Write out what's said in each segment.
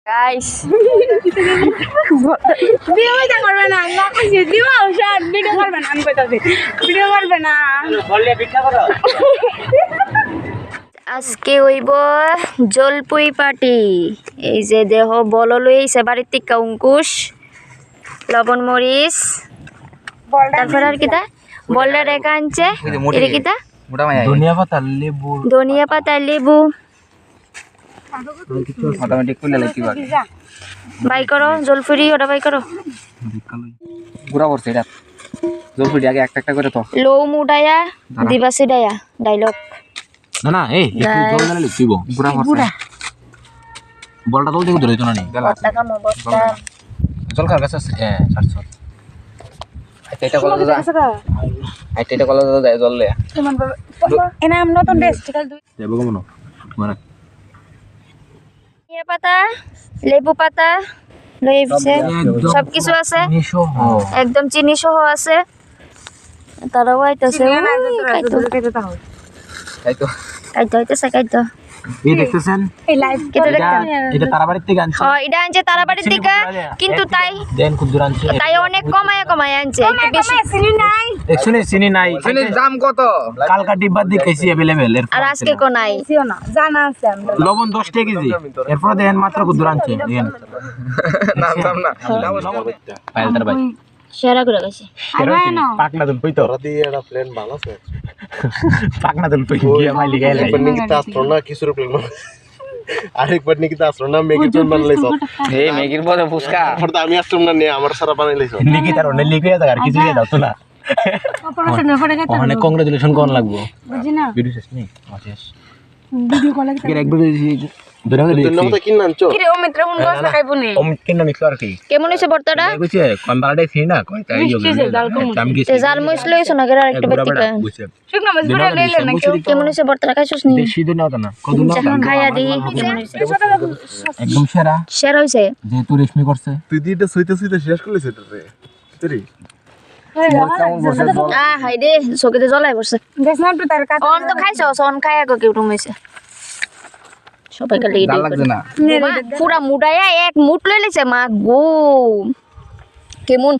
guys ভিডিওটা করবে না না কইছি দিও শর্ট ভিডিও করবে না আমি কইতাছি ভিডিও করবে না বললে ভিক্ষা করো আজকে হইব জলপুই পার্টি এই যে দেহ বল লইছে বাড়ির থেকে অঙ্কুশ লবণ মরিচ তারপর আর কিটা বললে রেখা আনছে এটা কিটা ধনিয়া পাতা লেবু অটোমেটিক খুলে লাইছি বাকি বাই করো জলফুরি ওটা বাই করো পুরা করছে এটা জলফুরি আগে একটা একটা করে তো লো মুডায়া দিবাসি ডায়া ডায়লগ না না এই একটু জল ঢালে লিখব পুরা করছে বলটা তোল দেখো ধরে তো না নি বস্তা কাম বস্তা জল খার কাছে ছাড়ছ এটা কলা দাদা এটা কলা দাদা জল লে এনা আম নতুন ড্রেস ঠিকাল দুই দেবো কেমন মানে ধনিয়া পাতা লেবু পাতা লইছে সব কিছু আছে একদম চিনি সহ আছে তারাও আইতাছে তাইতো আইতাছে কাইতো এই দেখতেছেন এই লাইভ কেটে দেখতাম এটা তারাবাড়ির থেকে আনছে এটা আনছে তারাবাড়ির থেকে কিন্তু তাই দেন খুব দূর আনছে তাই অনেক কমায় আনছে একটু বেশি চিনি নাই চিনির দাম কত কালকা ডিব্বা দিকেছি अवेलेबल আর আজকে কো নাই না জানা আছে আমরা লবণ 10 টাকা কেজি এরপর দেন মাত্র খুব দূর আনছে দেন না ফাইলটার ভাই শেয়ার করে গেছে পাকনা দুল পইতো রাতে এটা প্ল্যান ভালো আছে পাকনা দুল পই গিয়া মাইলি গাইলে একবার নিকিতা আস্ট্রোনা কিসুর প্ল্যান আরেকবার নিকিতা আস্ট্রোনা মেগি প্ল্যান বানাইছো এই মেগির বড় ফুসকা ফরদা আমি আস্ট্রোনা নে আমার সারা বানাইছো নিকিতার অন্য লিখে দাও আর কিছু দিয়ে দাও তো না অনেক কংগ্রাচুলেশন কোন লাগবো বুঝি না ভিডিও শেষ নেই শেষ ভিডিও কল এর একবার ধন্যবাদ কিন আনছো কি রে ও মিত্র কোন বসা খাইবো নি ওম কিন্ন নিছলো আর কি কেমন হইছে বর্তাটা কইছে কোন বাড়াই ফি না কই তাই যোগ দাম কি তে জাল মইছ লইছো না আর একটা ব্যক্তি কয় শুকনা মাছ বড় লইলে না কেমন হইছে বর্তাটা খাইছস নি বেশি দিন না না কদিন না খাইয়া দি কেমন হইছে একদম সেরা শেয়ার হইছে যেহেতু রেশমি করছে তুই দিটা সইতে শেষ করলিস এটা রে তুই হাই রে চকিতে জ্বলাই পড়ছে অন তো খাইছো অন খাই আগো কেউ রুমেছে সবাই খালি ডাল লাগছে না পুরা মুডায়া এক মুট লই লিছে মা গো কেমন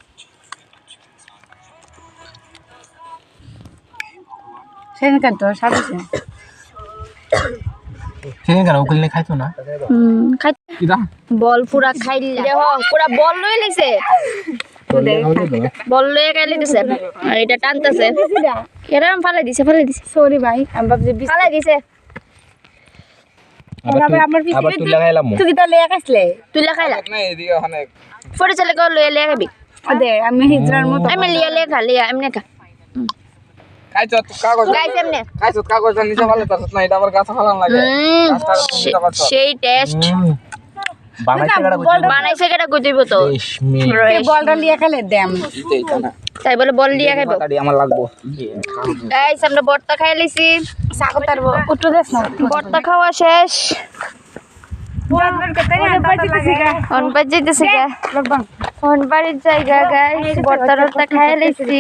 সেন কাট তো সাথে সেন কেন ওকলে খাইতো না খাই কিদা বল পুরা খাইলি দেখো পুরা বল লই লিছে বল লয়ে খাইলি দিছে আর এটা টানতেছে কেরাম ফালাই দিছে সরি ভাই আমি ভাবছি ফালাই দিছে আবার তুই লাগাইলাম তুই কি তো লয়ে খাইছলে তুই লাগাইলা না এদিকে অনেক পরে চলে গো লয়ে খাবি দে আমি হিজরার মত আমি লিয়া খালি এমনি খা খাইছো কাগজ গাইস এমনি খাইছো কাগজ নিচে ভালো তারছ না এটা আবার গাছ ফালান লাগে সেই টেস্ট বানাইছে কেডা কইতেইব তো এই বলটা লিয়া খেলে দেম তাই বলে বল লিয়া খাইবো তাড়ি আমার লাগবো গাইস আমরা বর্তা খাই লইছি সাগো তারবো উঠো দেছ না বর্তা খাওয়া শেষ অন বাজে দিছে গা অন বাড়ির জায়গা গাইস বর্তা খাই লইছি